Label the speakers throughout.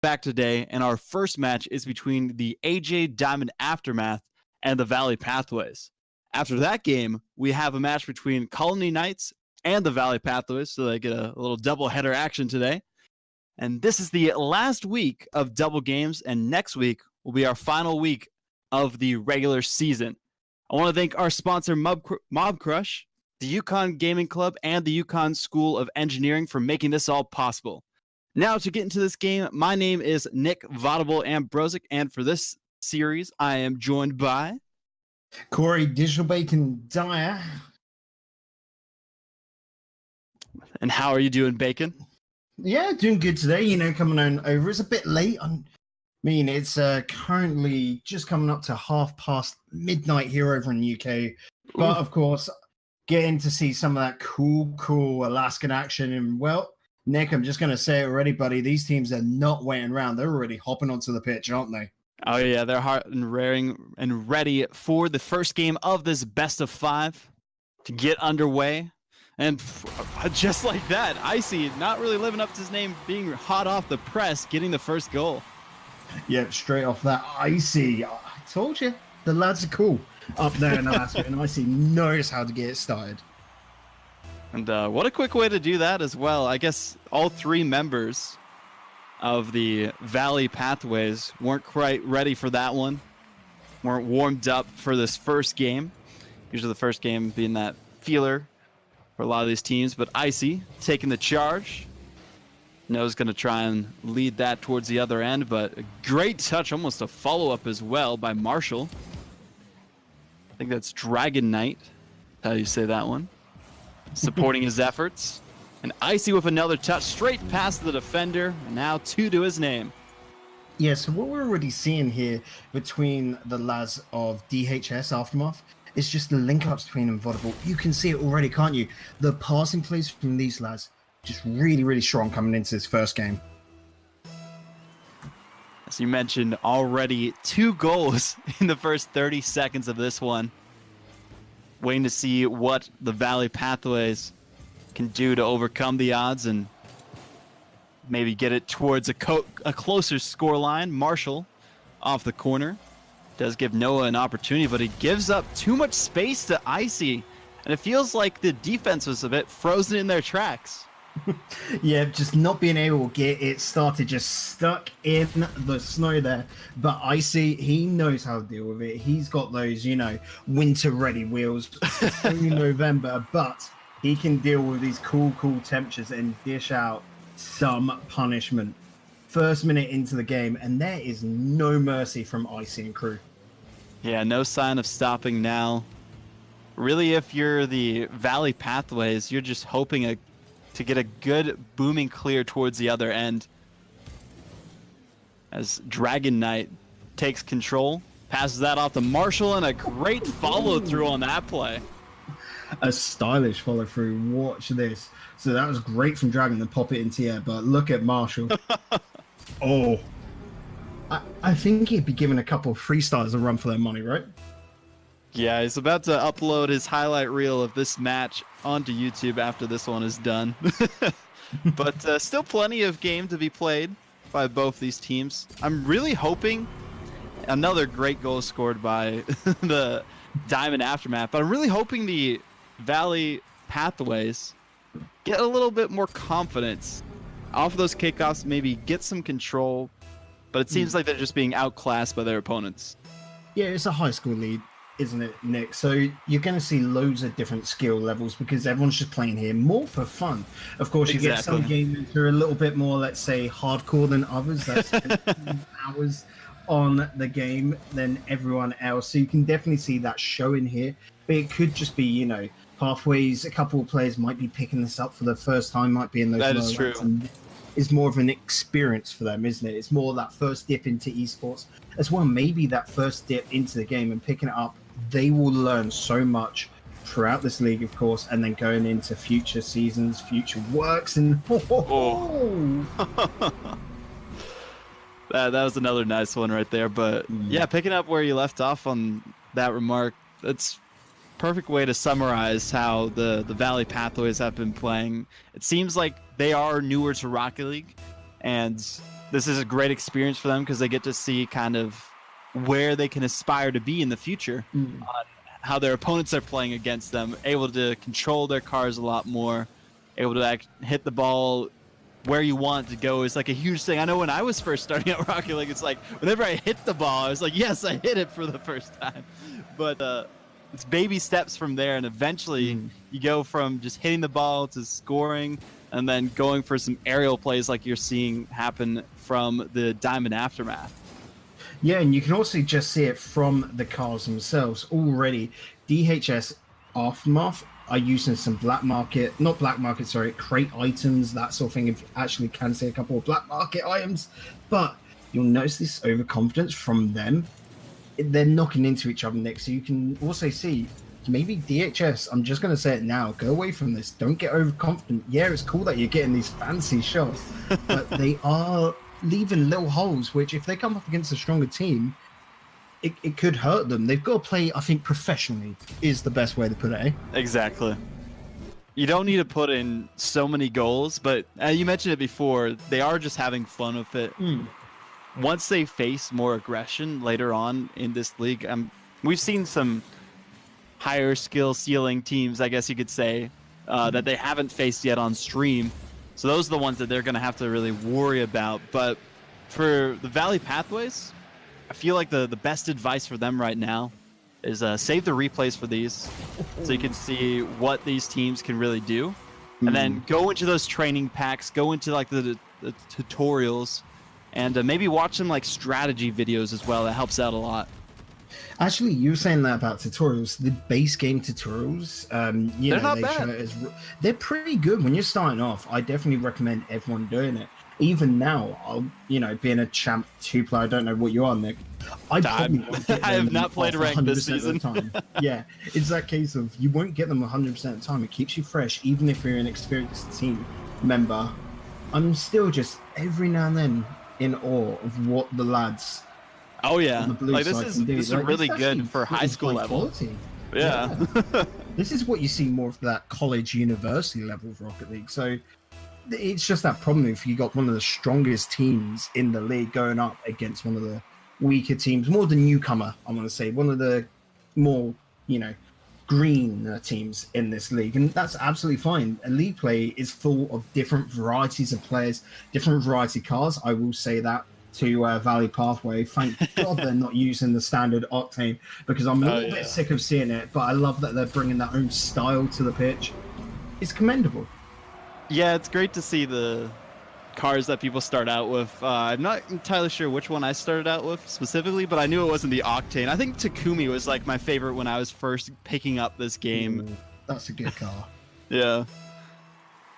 Speaker 1: back today, and our first match is between the AJ Dimond Aftermath and the Valley Pathways. After that game, we have a match between Colony Knights and the Valley Pathways, so they get a little double header action today. And this is the last week of double games, and next week will be our final week of the regular season. I want to thank our sponsor, Mob Crush, the Yukon Gaming Club, and the Yukon School of Engineering for making this all possible. Now, to get into this game, my name is Nick Vaudable Ambrozic, and for this series, I am joined by
Speaker 2: Corey Digital Bacon Dyer.
Speaker 1: And how are you doing, Bacon?
Speaker 2: Yeah, doing good today. You know, coming on over. It's a bit late. It's currently just coming up to midnight here over in the UK. But of course, getting to see some of that cool Alaskan action. And well, Nick, I'm just going to say it already, buddy. These teams are not waiting around. They're already hopping onto the pitch, aren't they?
Speaker 1: Oh, yeah. They're hot and raring and ready for the first game of this best of 5 to get underway. And just like that, Icy, not really living up to his name, being hot off the press, getting the first goal.
Speaker 2: Yep, straight off that. Icy. I told you, the lads are cool up there in Alaska, and Icy knows how to get it started.
Speaker 1: And what a quick way to do that as well. I guess all 3 members of the Valley Pathways weren't quite ready for that one, weren't warmed up for this first game. Usually the first game being that feeler for a lot of these teams, but Icy taking the charge. Noah's going to try and lead that towards the other end, but a great touch, almost a follow-up as well by Marshall. I think that's Dragon Knight, how you say that one. Supporting his efforts. And Icy with another touch, straight past the defender, and now 2 to his name.
Speaker 2: Yeah, so what we're already seeing here between the lads of DHS Aftermath is just the link-ups between them, Vaudable. You can see it already, can't you? The passing plays from these lads, just really strong coming into this first game.
Speaker 1: As you mentioned, already 2 goals in the first 30 seconds of this one. Waiting to see what the Valley Pathways can do to overcome the odds and maybe get it towards a closer scoreline. Marshall off the corner does give Noah an opportunity, but he gives up too much space to Icy, and it feels like the defense was a bit frozen in their tracks.
Speaker 2: Yeah, just not being able to get it started, just stuck in the snow there. But Icy, he knows how to deal with it. He's got those, winter-ready wheels. It's only November, but he can deal with these cool temperatures and dish out some punishment. First minute into the game, and there is no mercy from Icy and crew.
Speaker 1: Yeah, no sign of stopping now. Really, if you're the Valley Pathways, you're just hoping to get a good booming clear towards the other end. As Dragon Knight takes control, passes that off to Marshall, and a great follow-through on that play.
Speaker 2: A stylish follow-through. Watch this. So that was great from Dragon to pop it into the air, but look at Marshall. Oh. I think he'd be giving a couple of freestylers a run for their money, right?
Speaker 1: Yeah, he's about to upload his highlight reel of this match onto YouTube after this one is done. But still plenty of game to be played by both these teams. I'm really hoping another great goal scored by the Dimond Aftermath, but I'm really hoping the Valley Pathways get a little bit more confidence off of those kickoffs, maybe get some control, but it seems like they're just being outclassed by their opponents. Yeah,
Speaker 2: it's a high school lead, isn't it, Nick? So you're going to see loads of different skill levels because everyone's just playing here more for fun. Of course, you get some gamers who are a little bit more, let's say, hardcore than others. That's hours on the game than everyone else. So you can definitely see that showing here. But it could just be, pathways. A couple of players might be picking this up for the first time, might be in those.
Speaker 1: That is true.
Speaker 2: And it's more of an experience for them, isn't it? It's more that first dip into esports as well. Maybe that first dip into the game and picking it up. They will learn so much throughout this league, of course, and then going into future seasons, future works, and
Speaker 1: that was another nice one right there. But yeah, picking up where you left off on that remark, that's perfect way to summarize how the Valley Pathways have been playing. It seems like they are newer to Rocket League, and this is a great experience for them because they get to see kind of where they can aspire to be in the future, on how their opponents are playing against them, able to control their cars a lot more, able to hit the ball where you want it to go is like a huge thing. I know when I was first starting out Rocket League, it's like whenever I hit the ball, I was like, yes, I hit it for the first time. But it's baby steps from there, and eventually you go from just hitting the ball to scoring, and then going for some aerial plays like you're seeing happen from the Dimond Aftermath.
Speaker 2: Yeah, and you can also just see it from the cars themselves already. DHS Aftermath are using some crate items, that sort of thing. If you actually can see a couple of black market items, but you'll notice this overconfidence from them. They're knocking into each other next. So you can also see maybe DHS, I'm just going to say it now, go away from this. Don't get overconfident. Yeah, it's cool that you're getting these fancy shots, but they are leaving little holes, which if they come up against a stronger team, it could hurt them. They've got to play, I think, professionally is the best way to put it, eh?
Speaker 1: Exactly. You don't need to put in so many goals, but you mentioned it before, they are just having fun with it. Once they face more aggression later on in this league, we've seen some higher skill ceiling teams, I guess you could say, that they haven't faced yet on stream. So those are the ones that they're going to have to really worry about. But for the Valley Pathways, I feel like the best advice for them right now is save the replays for these so you can see what these teams can really do. And then go into those training packs, go into like the tutorials, and maybe watch some like strategy videos as well. That helps out a lot.
Speaker 2: Actually, you were saying that about tutorials. The base game tutorials,
Speaker 1: they're not bad.
Speaker 2: They're pretty good when you're starting off. I definitely recommend everyone doing it. Even now, being a champ 2 player, I don't know what you are, Nick. I
Speaker 1: have not played ranked this season.
Speaker 2: Time. Yeah, it's that case of you won't get them 100% of the time. It keeps you fresh, even if you're an experienced team member. I'm still just every now and then in awe of what the lads.
Speaker 1: Oh yeah, like this is really good for high school level. Quality. Yeah.
Speaker 2: This is what you see more of that college university level of Rocket League. So it's just that problem if you got one of the strongest teams in the league going up against one of the weaker teams, more the newcomer, I want to say, one of the more, green teams in this league. And that's absolutely fine. A league play is full of different varieties of players, different variety cars. I will say that to Valley Pathway. Thank God they're not using the standard Octane, because I'm a little bit sick of seeing it, but I love that they're bringing their own style to the pitch. It's commendable.
Speaker 1: Yeah, it's great to see the cars that people start out with. I'm not entirely sure which one I started out with specifically, but I knew it wasn't the Octane. I think Takumi was like my favorite when I was first picking up this game.
Speaker 2: That's a good car.
Speaker 1: Yeah.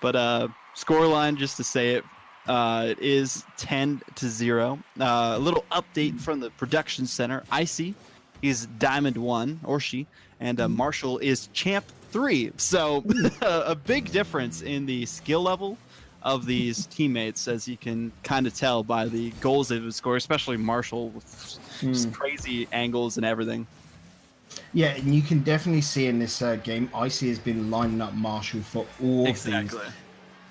Speaker 1: But scoreline, just to say it, it is 10-0. A little update from the production center. Icy is Diamond 1, or she, and Marshall is Champ 3. So a big difference in the skill level of these teammates, as you can kind of tell by the goals they would score, especially Marshall with just crazy angles and everything.
Speaker 2: Yeah, and you can definitely see in this game, Icy has been lining up Marshall for all of these.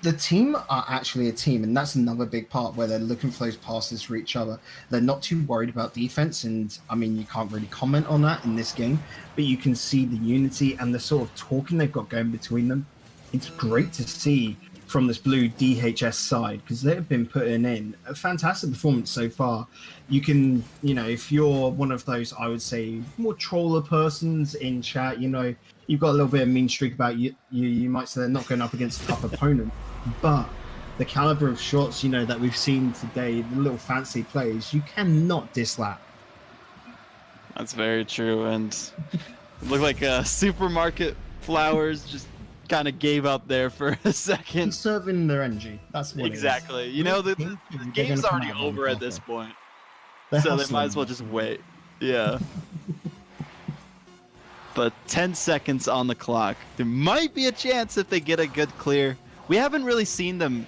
Speaker 2: The team are actually a team, and that's another big part where they're looking for those passes for each other. They're not too worried about defense, and I mean, you can't really comment on that in this game, but you can see the unity and the sort of talking they've got going between them. It's great to see from this blue DHS side, because they've been putting in a fantastic performance so far. You can, if you're one of those, I would say, more troller persons in chat, you've got a little bit of mean streak about you. You might say they're not going up against a tough opponent, but the caliber of shots, that we've seen today, the little fancy plays, you cannot diss that.
Speaker 1: That's very true, and it looked like Supermarket Flowers just kind of gave up there for a second.
Speaker 2: Conserving their energy. That's what
Speaker 1: exactly. The game's already over at this point, so they might as well just wait. Yeah. But 10 seconds on the clock. There might be a chance if they get a good clear. We haven't really seen them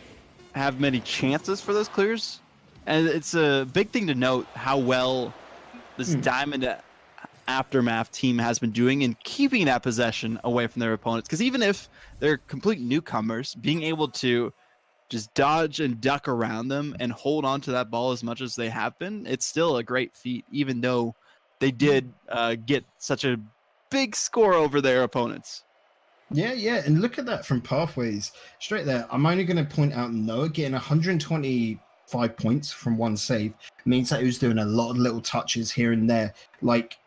Speaker 1: have many chances for those clears, and it's a big thing to note how well this Diamond Aftermath team has been doing in keeping that possession away from their opponents. Because even if they're complete newcomers, being able to just dodge and duck around them and hold on to that ball as much as they have been, it's still a great feat, even though they did get such a big score over their opponents.
Speaker 2: Yeah, and look at that from Pathways. Straight there, I'm only going to point out Noah getting 125 points from one save means that he was doing a lot of little touches here and there. Like,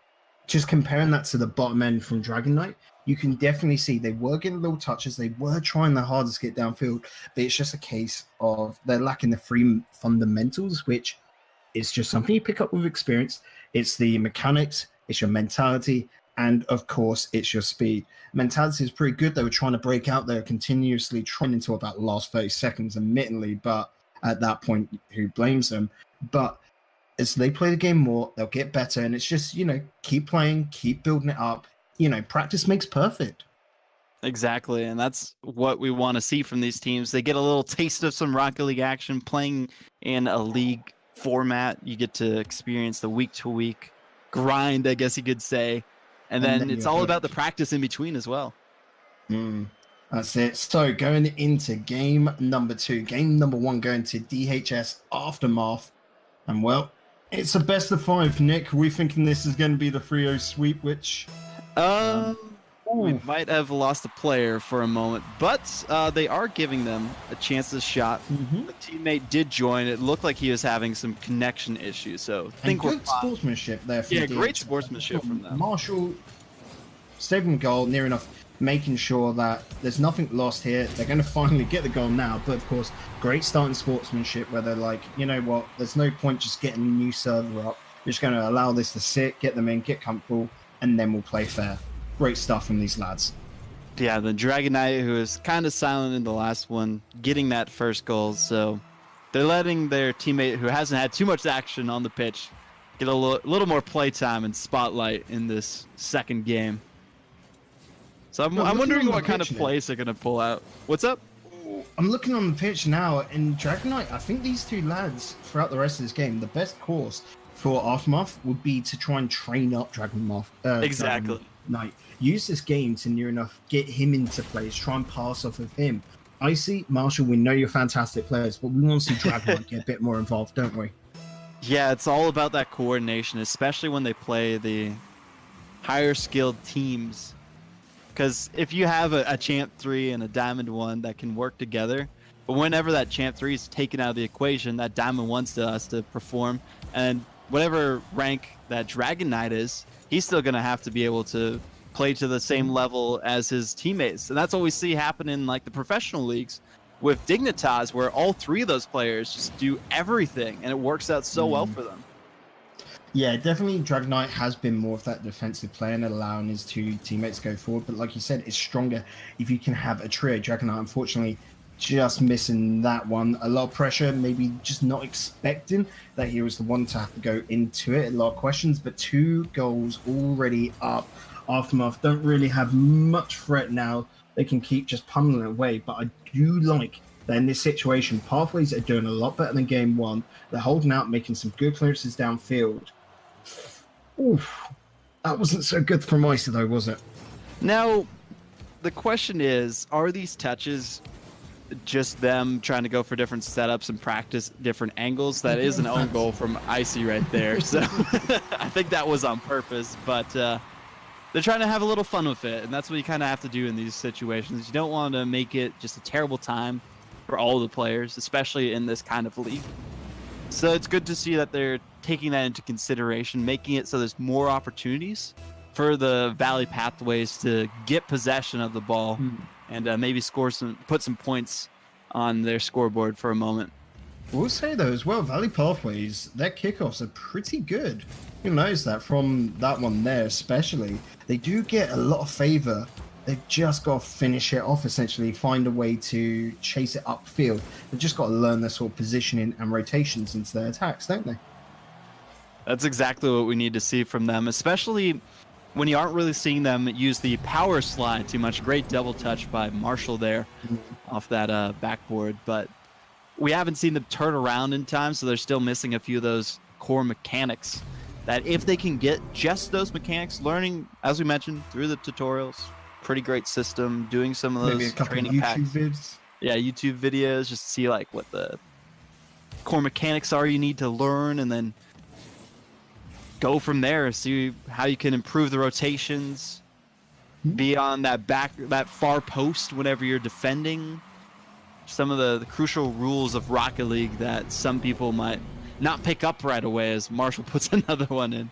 Speaker 2: just comparing that to the bottom end from Dragon Knight, you can definitely see they were getting little touches. They were trying their hardest to get downfield, but it's just a case of they're lacking the free fundamentals, which is just something you pick up with experience. It's the mechanics, it's your mentality, and of course, it's your speed. Mentality is pretty good. They were trying to break out there, continuously trying until about the last 30 seconds, admittedly, but at that point, who blames them? But as they play the game more, they'll get better, and it's just, keep playing, keep building it up. Practice makes perfect.
Speaker 1: Exactly, and that's what we want to see from these teams. They get a little taste of some Rocket League action playing in a league format. You get to experience the week-to-week grind, I guess you could say. And then it's all about the practice in between as well.
Speaker 2: That's it. So going into game number 2, game number 1 going to DHS Aftermath. And well, it's a best of 5, Nick. Are we thinking this is going to be the 3-0 sweep, which...
Speaker 1: we might have lost a player for a moment, but they are giving them a chance to shot. The teammate did join. It looked like he was having some connection issues, so I think
Speaker 2: good sportsmanship there. From
Speaker 1: great sportsmanship from them.
Speaker 2: Marshall saving goal near enough, making sure that there's nothing lost here. They're going to finally get the goal now, but of course, great starting sportsmanship where they're like, you know what, there's no point just getting a new server up. We're just going to allow this to sit, get them in, get comfortable, and then we'll play fair. Great stuff from these lads.
Speaker 1: Yeah, the Dragon Knight, who was kind of silent in the last one, getting that first goal. So they're letting their teammate, who hasn't had too much action on the pitch, get a little more playtime and spotlight in this second game. So I'm wondering what kind of plays they're going to pull out. What's up?
Speaker 2: I'm looking on the pitch now, and Dragon Knight, I think these two lads, throughout the rest of this game, the best course for Aftermath would be to try and train up Dragon Knight. Use this game to near enough get him into plays, try and pass off of him. Icy, Marshall, we know you're fantastic players, but we want to see Dragon Knight get a bit more involved, don't we?
Speaker 1: Yeah, it's all about that coordination, especially when they play the higher skilled teams. Because if you have a Champ 3 and a Diamond 1 that can work together, but whenever that Champ 3 is taken out of the equation, that Diamond 1 still has to perform. And whatever rank that Dragon Knight is, he's still going to have to be able to play to the same level as his teammates. And that's what we see happen in like the professional leagues with Dignitas, where all 3 of those players just do everything, and it works out so well for them.
Speaker 2: Yeah, definitely Dragon Knight has been more of that defensive player and allowing his 2 teammates to go forward. But like you said, it's stronger if you can have a trio. Dragon Knight, unfortunately, just missing that one. A lot of pressure, maybe just not expecting that he was the one to have to go into it. A lot of questions, but 2 goals already up. Aftermath don't really have much threat now. They can keep just pummeling away, but I do like that in this situation, Pathways are doing a lot better than game 1. They're holding out, making some good clearances downfield. Oof, that wasn't so good from Icy though, was it?
Speaker 1: Now, the question is, are these touches just them trying to go for different setups and practice different angles? That is an own goal from Icy right there. So I think that was on purpose, but they're trying to have a little fun with it, and that's what you kind of have to do in these situations. You don't want to make it just a terrible time for all the players, especially in this kind of league. So it's good to see that they're taking that into consideration, making it so there's more opportunities for the Valley Pathways to get possession of the ball and maybe put some points on their scoreboard for a moment.
Speaker 2: We'll say though as well, Valley Pathways, their kickoffs are pretty good. You notice that from that one there especially. They do get a lot of favor. They've just got to finish it off, essentially, find a way to chase it upfield. They've just got to learn their sort of positioning and rotations into their attacks, don't they?
Speaker 1: That's exactly what we need to see from them, especially when you aren't really seeing them use the power slide too much. Great double touch by Marshall there off that backboard, but we haven't seen them turn around in time, so they're still missing a few of those core mechanics that if they can get just those mechanics, learning, as we mentioned, through the tutorials, pretty great system, doing some of those
Speaker 2: maybe a couple
Speaker 1: training
Speaker 2: of YouTube
Speaker 1: packs.
Speaker 2: vids.
Speaker 1: yeah, YouTube videos just to see like what the core mechanics are you need to learn, and then go from there. See how you can improve the rotations, be on that far post whenever you're defending. Some of the crucial rules of Rocket League that some people might not pick up right away, as Marshall puts another one in.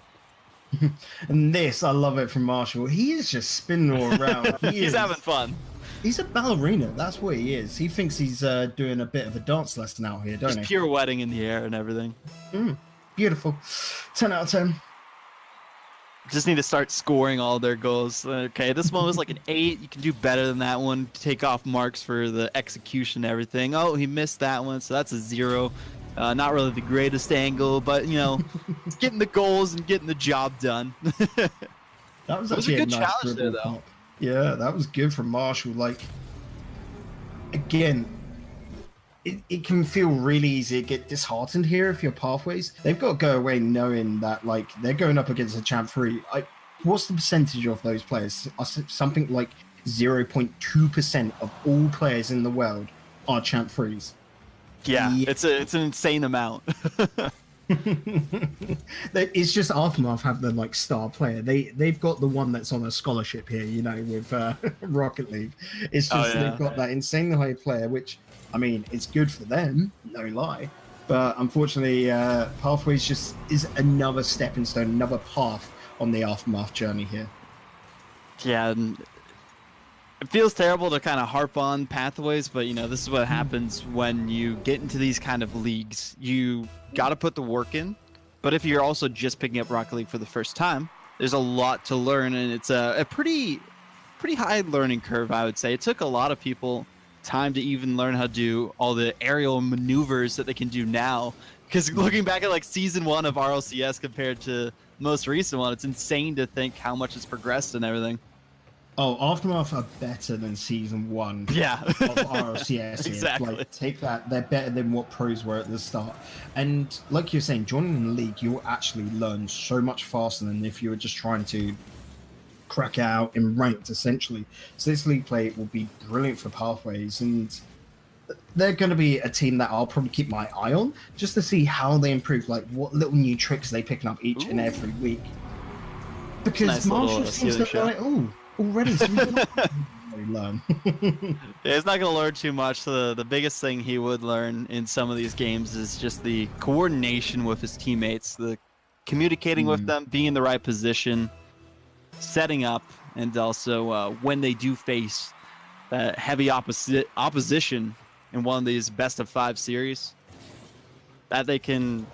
Speaker 2: And this, I love it from Marshall. He is just spinning all around.
Speaker 1: He's having fun.
Speaker 2: He's a ballerina. That's what he is. He thinks he's doing a bit of a dance lesson out here, don't he?
Speaker 1: Just pirouetting in the air and everything.
Speaker 2: Beautiful. 10 out of 10.
Speaker 1: Just need to start scoring all their goals. Okay, this one was like an 8. You can do better than that one. Take off marks for the execution and everything. Oh, he missed that one, so that's a 0. Not really the greatest angle, but, you know, getting the goals and getting the job done.
Speaker 2: That was actually
Speaker 1: a good
Speaker 2: nice
Speaker 1: challenge there, though.
Speaker 2: Pop. Yeah, that was good from Marshall. Like, again, it can feel really easy to get disheartened here if your pathways. They've got to go away knowing that, like, they're going up against a Champ 3. What's the percentage of those players? Something like 0.2% of all players in the world are Champ 3s.
Speaker 1: Yeah, it's an insane amount.
Speaker 2: It's just Aftermath have the like star player. They've got the one that's on a scholarship here, you know, with Rocket League. It's just they've got that insane high player, which I mean, it's good for them, no lie. But unfortunately, Pathways just is another stepping stone, another path on the Aftermath journey here.
Speaker 1: Yeah, and it feels terrible to kind of harp on Pathways, but, you know, this is what happens when you get into these kind of leagues. You got to put the work in, but if you're also just picking up Rocket League for the first time, there's a lot to learn, and it's a pretty high learning curve, I would say. It took a lot of people time to even learn how to do all the aerial maneuvers that they can do now, because looking back at like season 1 of RLCS compared to most recent one, it's insane to think how much it's progressed and everything.
Speaker 2: Oh, Aftermath are better than season 1
Speaker 1: yeah.
Speaker 2: of RLCS.
Speaker 1: Exactly.
Speaker 2: Like, take that. They're better than what pros were at the start. And like you're saying, joining the league, you'll actually learn so much faster than if you were just trying to crack out in ranked, essentially. So this league play will be brilliant for Pathways, and they're going to be a team that I'll probably keep my eye on just to see how they improve, like what little new tricks they picking up each and every week. Because
Speaker 1: nice
Speaker 2: Marshall seems to be like, oh, already learn.
Speaker 1: Yeah, he's not going to learn too much. The biggest thing he would learn in some of these games is just the coordination with his teammates, the communicating with them, being in the right position, setting up, and also when they do face heavy opposition in one of these best of 5 series, that they can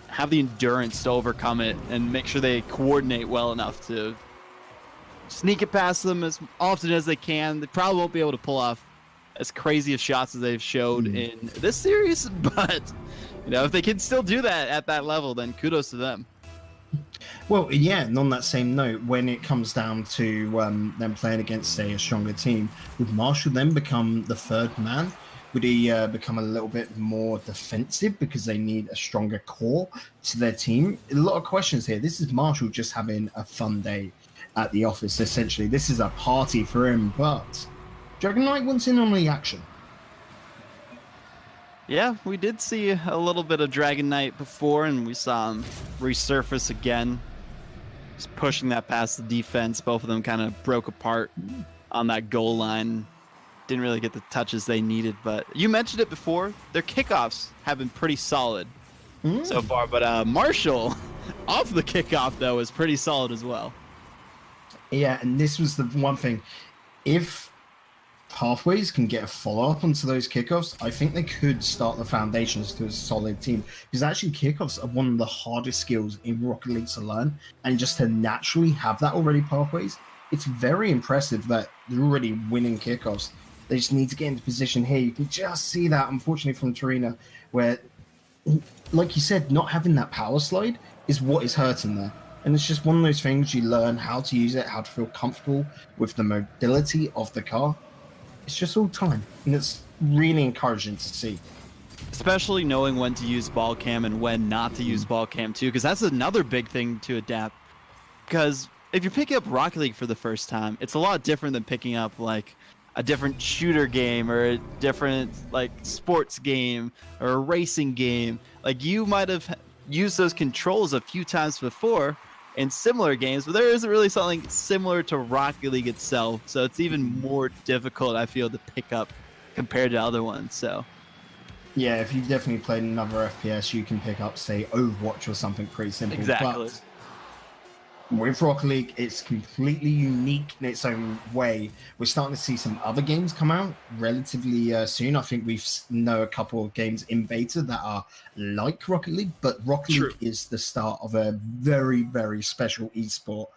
Speaker 1: have the endurance to overcome it and make sure they coordinate well enough to sneak it past them as often as they can. They probably won't be able to pull off as crazy of shots as they've showed in this series, but you know, if they can still do that at that level, then kudos to them.
Speaker 2: Well, yeah, and on that same note, when it comes down to them playing against, say, a stronger team, would Marshall then become the third man? Would he become a little bit more defensive because they need a stronger core to their team? A lot of questions here. This is Marshall just having a fun day at the office, essentially. This is a party for him, but Dragon Knight wants in on the action.
Speaker 1: Yeah, we did see a little bit of Dragon Knight before, and we saw him resurface again. Just pushing that past the defense. Both of them kind of broke apart on that goal line. Didn't really get the touches they needed, but you mentioned it before. Their kickoffs have been pretty solid so far, but Marshall, off the kickoff, though, is pretty solid as well.
Speaker 2: Yeah, and this was the one thing. If Pathways can get a follow-up onto those kickoffs, I think they could start the foundations to a solid team. Because actually, kickoffs are one of the hardest skills in Rocket League to learn. And just to naturally have that already, Pathways, it's very impressive that they're already winning kickoffs. They just need to get into position here. You can just see that, unfortunately, from Tarina, where, like you said, not having that power slide is what is hurting there. And it's just one of those things you learn how to use it, how to feel comfortable with the mobility of the car. It's just all time, and it's really encouraging to see.
Speaker 1: Especially knowing when to use ball cam and when not to use ball cam too, because that's another big thing to adapt. Because if you're picking up Rocket League for the first time, it's a lot different than picking up, like, a different shooter game or a different like sports game or a racing game. Like you might have used those controls a few times before in similar games, but there isn't really something similar to Rocket League itself. So it's even more difficult, I feel, to pick up compared to other ones. So
Speaker 2: yeah, if you've definitely played another FPS, you can pick up, say, Overwatch or something pretty simple.
Speaker 1: exactly.
Speaker 2: But with Rocket League, it's completely unique in its own way. We're starting to see some other games come out relatively soon. I think we know a couple of games in beta that are like Rocket League, but Rocket League is the start of a very, very special esport.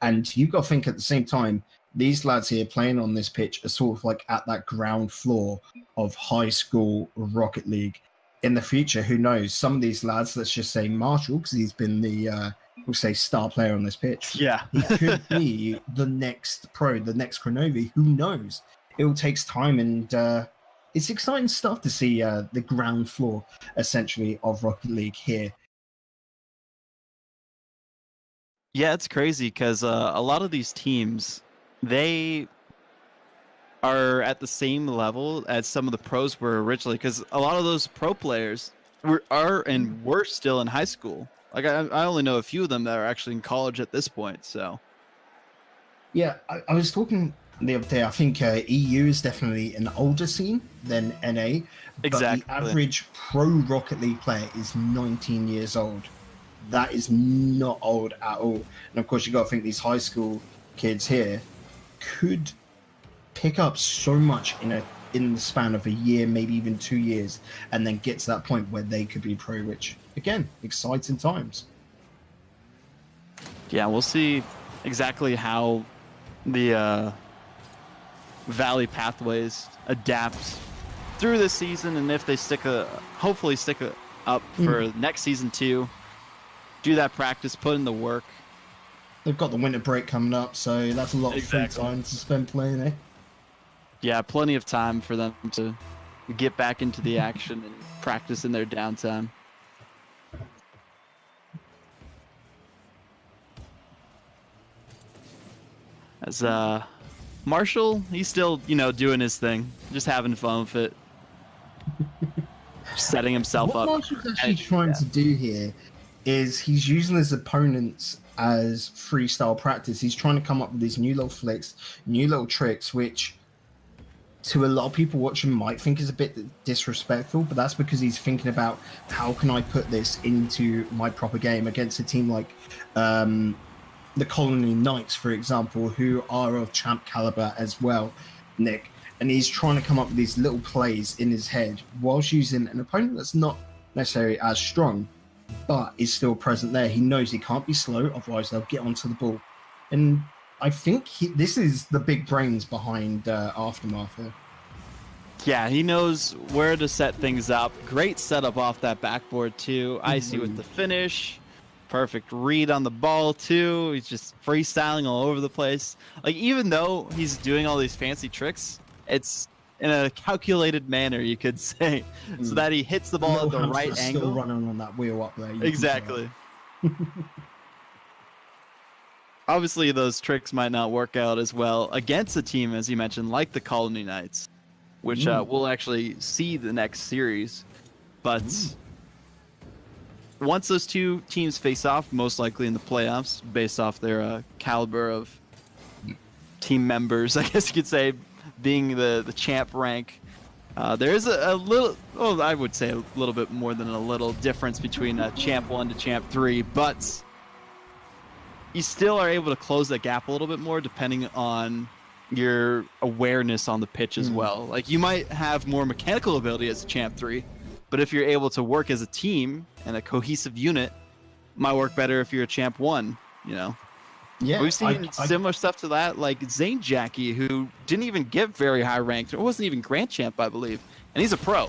Speaker 2: And you've got to think at the same time, these lads here playing on this pitch are sort of like at that ground floor of high school Rocket League. In the future, who knows? Some of these lads, let's just say Marshall, because he's been the we'll say star player on this pitch.
Speaker 1: Yeah.
Speaker 2: He could be the next pro, the next Kronovi. Who knows? It all takes time, and it's exciting stuff to see the ground floor, essentially, of Rocket League here.
Speaker 1: Yeah, it's crazy because a lot of these teams, they are at the same level as some of the pros were originally, because a lot of those pro players were still in high school. Like I only know a few of them that are actually in college at this point. So
Speaker 2: yeah, I was talking the other day. I think EU is definitely an older scene than NA, but the average pro Rocket League player is 19 years old. That is not old at all. And of course, you got to think these high school kids here could pick up so much in the span of a year, maybe even 2 years, and then get to that point where they could be pro, which again, exciting times.
Speaker 1: Yeah, we'll see exactly how the Valley Pathways adapt through this season, and if they hopefully stick up for next season too. Do that practice, put in the work.
Speaker 2: They've got the winter break coming up, so that's a lot of free time to spend playing, eh?
Speaker 1: Yeah, plenty of time for them to get back into the action and practice in their downtime. As Marshall, he's still, doing his thing, just having fun with it. Setting himself up.
Speaker 2: What Marshall's actually trying to do here is he's using his opponents as freestyle practice. He's trying to come up with these new little flicks, new little tricks, which to a lot of people watching might think is a bit disrespectful, but that's because he's thinking about how can I put this into my proper game against a team like the Colony Knights, for example, who are of champ caliber as well, Nick. And he's trying to come up with these little plays in his head whilst using an opponent that's not necessarily as strong, but is still present there. He knows he can't be slow, otherwise they'll get onto the ball. And I think this is the big brains behind Aftermath here.
Speaker 1: Yeah, he knows where to set things up. Great setup off that backboard too. Icy with the finish. Perfect read on the ball too. He's just freestyling all over the place. Like, even though he's doing all these fancy tricks, it's in a calculated manner, you could say, so that he hits the ball at the right angle.
Speaker 2: Still running on that wheel up there.
Speaker 1: Exactly. Obviously, those tricks might not work out as well against a team, as you mentioned, like the Colony Knights, which we'll actually see the next series. But once those two teams face off, most likely in the playoffs, based off their caliber of team members, I guess you could say, being the champ rank, there is a little, well, I would say a little bit more than a little difference between champ 1 to champ 3, but you still are able to close that gap a little bit more depending on your awareness on the pitch as well. Like, you might have more mechanical ability as a champ 3, but if you're able to work as a team and a cohesive unit, it might work better if you're a champ 1, Yeah, we've seen similar stuff to that, like Zane Jackie, who didn't even get very high ranked, or wasn't even Grand Champ, I believe, and he's a pro.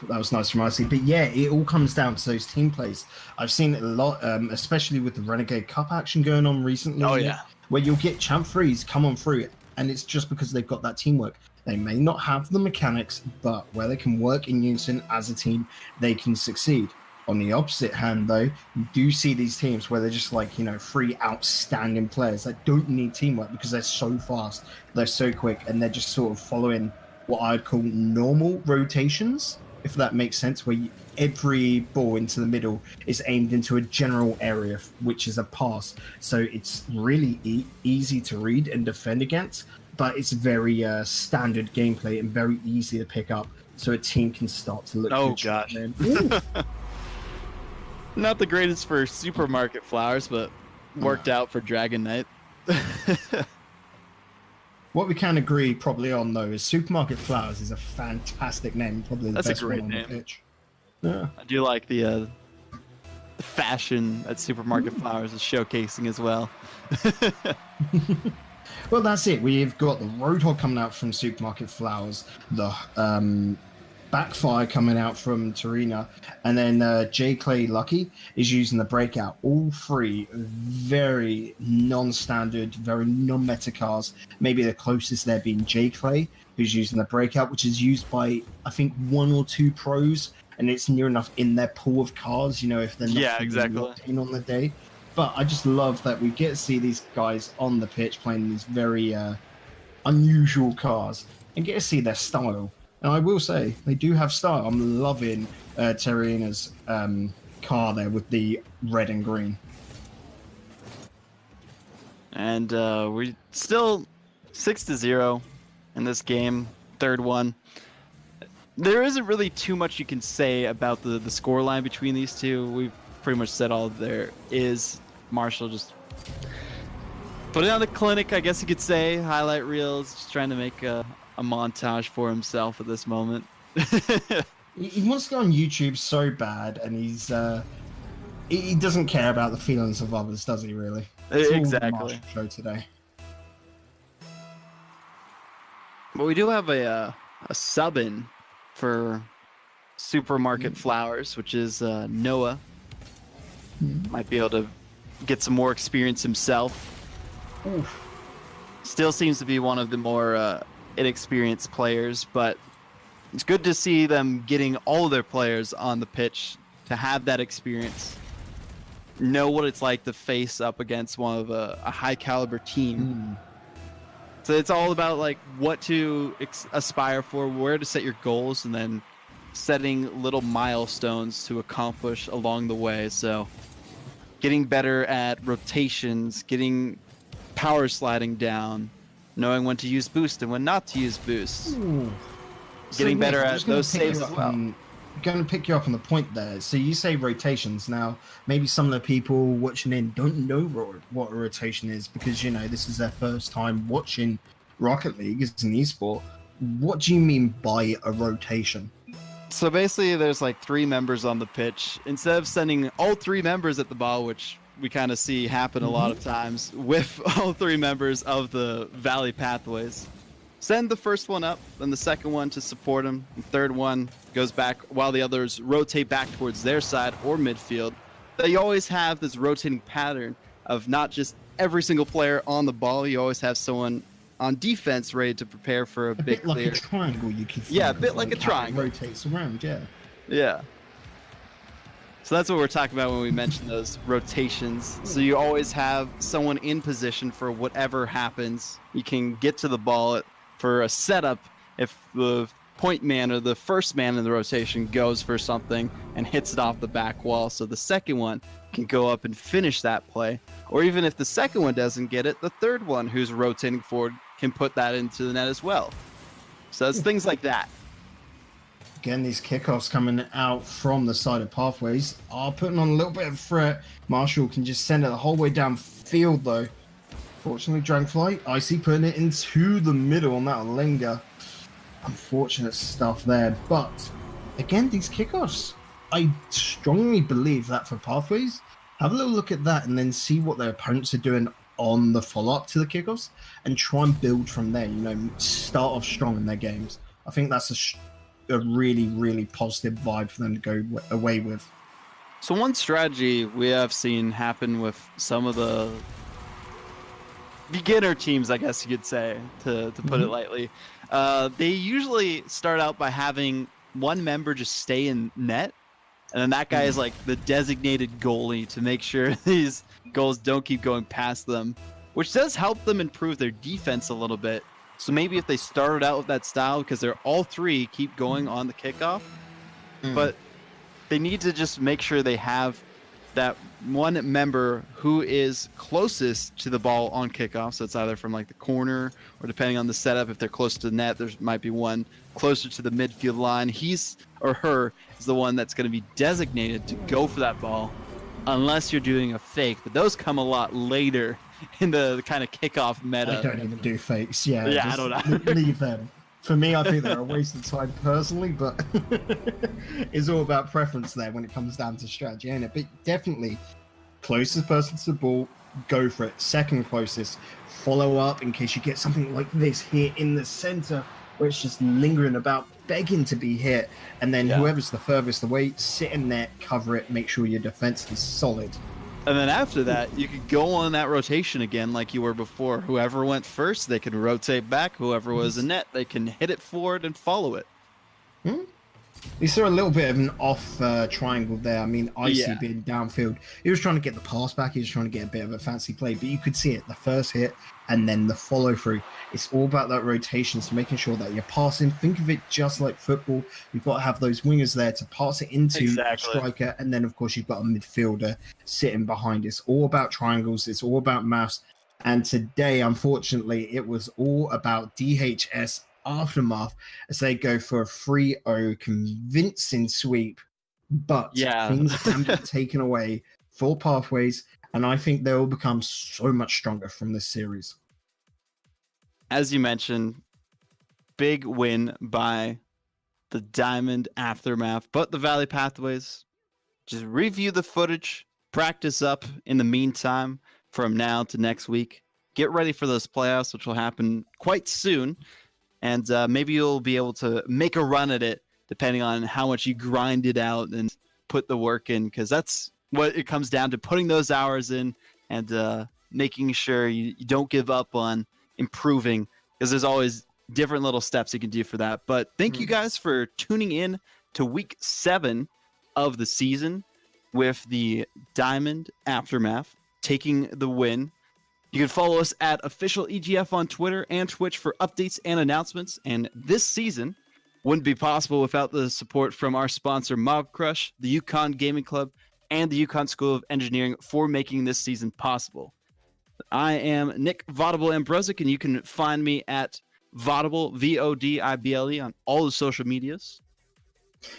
Speaker 2: That was nice from Icy. But yeah, it all comes down to those team plays. I've seen it a lot, especially with the Renegade Cup action going on recently.
Speaker 1: Oh, yeah.
Speaker 2: Where you'll get champ threes come on through, and it's just because they've got that teamwork. They may not have the mechanics, but where they can work in unison as a team, they can succeed. On the opposite hand, though, you do see these teams where they're just like, you know, three outstanding players that don't need teamwork because they're so fast, they're so quick, and they're just sort of following what I'd call normal rotations, if that makes sense, where every ball into the middle is aimed into a general area, which is a pass. So it's really easy to read and defend against, but it's very standard gameplay and very easy to pick up. So a team can start to look.
Speaker 1: Oh gosh. Not the greatest for Supermarket Flowers, but worked out for Dragon Knight.
Speaker 2: What we can agree probably on, though, is Supermarket Flowers is a fantastic name. Probably the best one on the pitch. Yeah.
Speaker 1: I do like the fashion that Supermarket Flowers is showcasing as well.
Speaker 2: Well, that's it. We've got the Roadhog coming out from Supermarket Flowers, the Backfire coming out from Tarina, and then J. Clay Lucky is using the Breakout. All three very non-standard, very non-meta cars. Maybe the closest there being J. Clay, who's using the Breakout, which is used by, I think, 1 or 2 pros, and it's near enough in their pool of cars, you know, if they're not in on the day. But I just love that we get to see these guys on the pitch playing these very unusual cars and get to see their style. And I will say, they do have style. I'm loving Terrina's car there with the red and green. And
Speaker 1: we're still 6-0 in this game, third one. There isn't really too much you can say about the scoreline between these two. We've pretty much said all there is. Marshall just putting on the clinic, I guess you could say. Highlight reels, just trying to make a montage for himself at this moment.
Speaker 2: He wants to go on YouTube so bad, and he doesn't care about the feelings of others, does he? Really? It's
Speaker 1: exactly.
Speaker 2: Show today.
Speaker 1: But we do have a sub in for Supermarket Flowers, which is Noah. Might be able to get some more experience himself.
Speaker 2: Oof.
Speaker 1: Still seems to be one of the more inexperienced players, but it's good to see them getting all their players on the pitch to have that experience, know what it's like to face up against one of a high caliber team. So it's all about like what to aspire for, where to set your goals, and then setting little milestones to accomplish along the way. So getting better at rotations, getting power sliding down, knowing when to use boost and when not to use boost. Getting better at those saves as well.
Speaker 2: I'm going to pick you up on the point there. So you say rotations. Now, maybe some of the people watching in don't know what a rotation is because, you know, this is their first time watching Rocket League as an esport. What do you mean by a rotation?
Speaker 1: So basically, there's like 3 members on the pitch. Instead of sending all 3 members at the ball, which we kind of see happen a lot of times with all 3 members of the Valley Pathways, send the first one up, then the second one to support him, the third one goes back while the others rotate back towards their side or midfield. That you always have this rotating pattern of not just every single player on the ball, you always have someone on defense ready to prepare for a big
Speaker 2: bit like
Speaker 1: clear.
Speaker 2: A triangle, you could
Speaker 1: a bit like a triangle.
Speaker 2: Rotates around,
Speaker 1: yeah. So that's what we're talking about when we mention those rotations. So you always have someone in position for whatever happens. You can get to the ball for a setup if the point man or the first man in the rotation goes for something and hits it off the back wall. So the second one can go up and finish that play. Or even if the second one doesn't get it, the third one who's rotating forward can put that into the net as well. So it's things like that.
Speaker 2: Again, these kickoffs coming out from the side of Pathways are putting on a little bit of threat. Marshall can just send it the whole way downfield, though. Fortunately, Dragonfly, Icy putting it into the middle on that linger. Unfortunate stuff there. But, again, these kickoffs, I strongly believe that for Pathways, have a little look at that and then see what their opponents are doing on the follow-up to the kickoffs and try and build from there. You know, start off strong in their games. I think that's a really, really positive vibe for them to go away with.
Speaker 1: So one strategy we have seen happen with some of the beginner teams, I guess you could say, to put it lightly, they usually start out by having one member just stay in net And then that guy is like the designated goalie to make sure these goals don't keep going past them, which does help them improve their defense a little bit. So maybe if they started out with that style, because they're all three keep going on the kickoff, but they need to just make sure they have that one member who is closest to the ball on kickoff. So it's either from like the corner or depending on the setup, if they're close to the net, there might be one closer to the midfield line. He's or her is the one that's going to be designated to go for that ball unless you're doing a fake. But those come a lot later in the kind of kickoff meta.
Speaker 2: I don't even do fakes. Yeah,
Speaker 1: I don't know.
Speaker 2: Leave them. For me, I think they're a waste of time personally, but it's all about preference there when it comes down to strategy, ain't it? But definitely, closest person to the ball, go for it. Second closest, follow up in case you get something like this here in the center, where it's just lingering about, begging to be hit. And then whoever's the furthest away, sit in there, cover it, make sure your defense is solid.
Speaker 1: And then after that, you could go on that rotation again like you were before. Whoever went first, they could rotate back. Whoever was in net, they can hit it forward and follow it.
Speaker 2: You saw a little bit of an off triangle there. I mean, Icy being downfield. He was trying to get the pass back. He was trying to get a bit of a fancy play. But you could see it, the first hit and then the follow through. It's all about that rotation. So making sure that you're passing. Think of it just like football. You've got to have those wingers there to pass it into a striker. And then, of course, you've got a midfielder sitting behind. It's all about triangles. It's all about maths. And today, unfortunately, it was all about DHS Aftermath as they go for a 3-0 convincing sweep. But things can be taken away for Pathways, and I think they will become so much stronger from this series.
Speaker 1: As you mentioned, big win by the Dimond Aftermath, but the Valley Pathways, just review the footage, practice up in the meantime from now to next week. Get ready for those playoffs, which will happen quite soon. And maybe you'll be able to make a run at it depending on how much you grind it out and put the work in, because that's what it comes down to, putting those hours in and making sure you don't give up on improving, because there's always different little steps you can do for that. But thank you guys for tuning in to week 7 of the season with the Dimond Aftermath taking the win. You can follow us at official EGF on Twitter and Twitch for updates and announcements. And this season wouldn't be possible without the support from our sponsor, Mob Crush, the Yukon Gaming Club, and the Yukon School of Engineering for making this season possible. I am Nick Vaudible Ambrozic, and you can find me at Vaudible, Vodible, on all the social medias.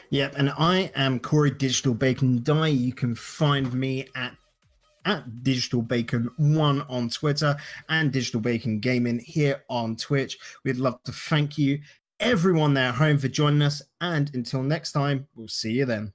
Speaker 2: Yep, and I am Corey Digital Bacon Die. You can find me at Digital Bacon 1 on Twitter and Digital Bacon Gaming here on Twitch. We'd love to thank you, everyone there at home, for joining us. And until next time, we'll see you then.